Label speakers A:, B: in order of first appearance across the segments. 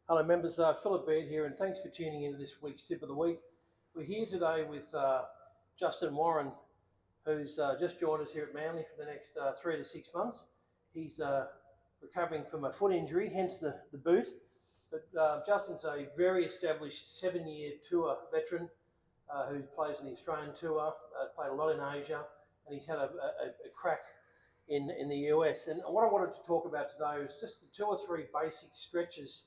A: Hello members, Philip Baird here, and thanks for tuning into this week's Tip of the Week. We're here today with Justin Warren, who's just joined us here at Manly for the next 3 to 6 months. He's recovering from a foot injury, hence the boot. But Justin's a very established 7-year tour veteran who plays on the Australian tour, played a lot in Asia, and he's had a crack in the US. And what I wanted to talk about today is just the 2 or 3 basic stretches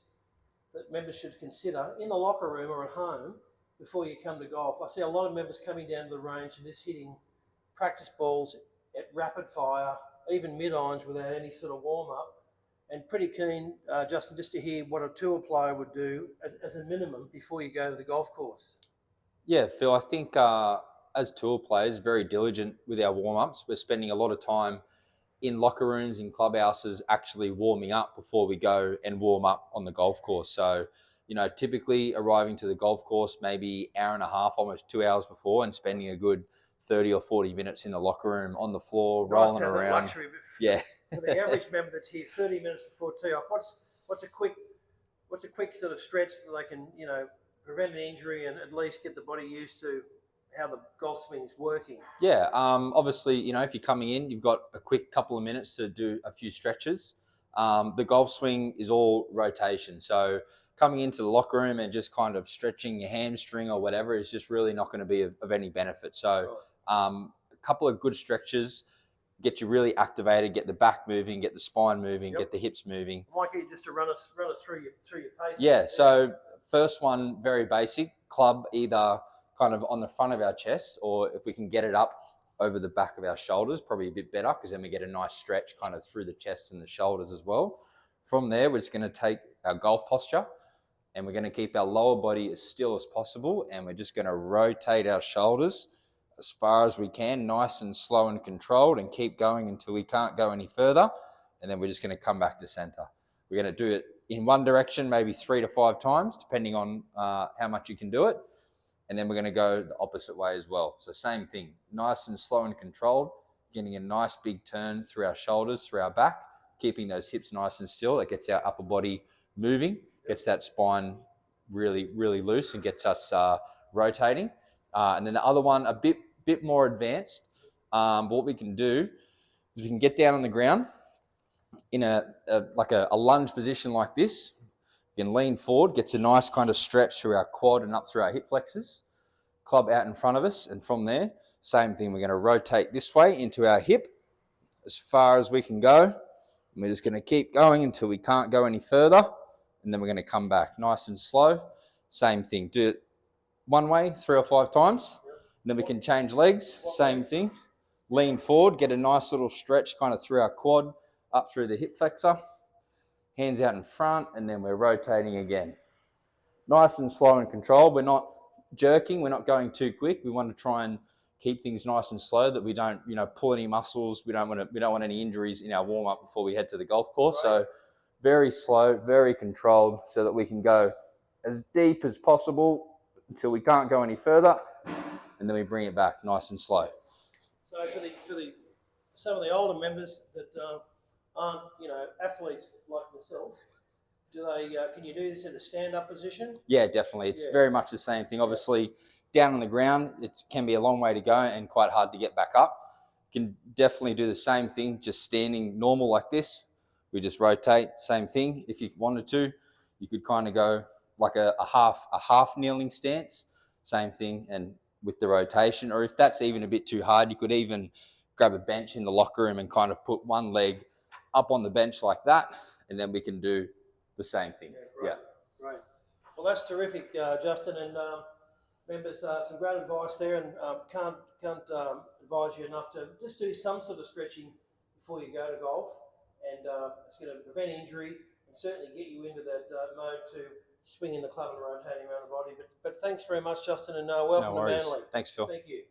A: that members should consider in the locker room or at home before you come to golf. I see a lot of members coming down to the range and just hitting practice balls at rapid fire, even mid-irons without any sort of warm-up. And pretty keen, Justin, just to hear what a tour player would do as a minimum before you go to the golf course.
B: Yeah, Phil, I think as tour players, very diligent with our warm-ups. We're spending a lot of time in locker rooms, in clubhouses, actually warming up before we go and warm up on the golf course. So, typically arriving to the golf course maybe hour and a half, almost 2 hours before, and spending a good 30 or 40 minutes in the locker room on the floor, rolling around.
A: That luxury,
B: yeah.
A: For the average member that's here 30 minutes before tee off, what's a quick sort of stretch that they can, prevent an injury and at least get the body used to how the golf swing is working?
B: Yeah, obviously, if you're coming in, you've got a quick couple of minutes to do a few stretches. The golf swing is all rotation. So coming into the locker room and just kind of stretching your hamstring or whatever is just really not going to be of any benefit. So a couple of good stretches get you really activated, get the back moving, get the spine moving, get the hips moving.
A: I'd like you just to run us through your paces.
B: Yeah, so first one, very basic, club either kind of on the front of our chest, or if we can get it up over the back of our shoulders, probably a bit better, because then we get a nice stretch kind of through the chest and the shoulders as well. From there, we're just going to take our golf posture and we're going to keep our lower body as still as possible, and we're just going to rotate our shoulders as far as we can, nice and slow and controlled, and keep going until we can't go any further, and then we're just going to come back to center. We're going to do it in one direction maybe 3 to 5 times, depending on how much you can do it. And then we're going to go the opposite way as well. So same thing, nice and slow and controlled, getting a nice big turn through our shoulders, through our back, keeping those hips nice and still. That gets our upper body moving, gets that spine really, really loose, and gets us rotating. And then the other one, a bit more advanced. But what we can do is we can get down on the ground in a lunge position like this. You can lean forward, gets a nice kind of stretch through our quad and up through our hip flexors. Club out in front of us, and from there, same thing. We're going to rotate this way into our hip as far as we can go. And we're just going to keep going until we can't go any further, and then we're going to come back nice and slow. Same thing. Do it one way 3 or 5 times. And then we can change legs. Same thing. Lean forward, get a nice little stretch kind of through our quad, up through the hip flexor. Hands out in front, and then we're rotating again. Nice and slow and controlled. We're not jerking. We're not going too quick. We want to try and keep things nice and slow, that we don't, pull any muscles. We don't want any injuries in our warm up before we head to the golf course. Right. So very slow, very controlled, so that we can go as deep as possible until we can't go any further, and then we bring it back nice and slow.
A: So for some of the older members that aren't, athletes like myself, can you do this in a stand-up position?
B: Yeah, definitely. It's very much the same thing. Obviously, down on the ground, it can be a long way to go and quite hard to get back up. You can definitely do the same thing, just standing normal like this. We just rotate, same thing. If you wanted to, you could kind of go like a half kneeling stance, same thing, and with the rotation. Or if that's even a bit too hard, you could even grab a bench in the locker room and kind of put one leg up on the bench like that, and then we can do the same thing.
A: Yeah, great. Well, that's terrific, Justin, and members, some great advice there, and can't advise you enough to just do some sort of stretching before you go to golf, and it's going to prevent injury and certainly get you into that mode to swinging the club and rotating around the body. But thanks very much, Justin, and welcome to Manly.
B: Thanks, Phil.
A: Thank you.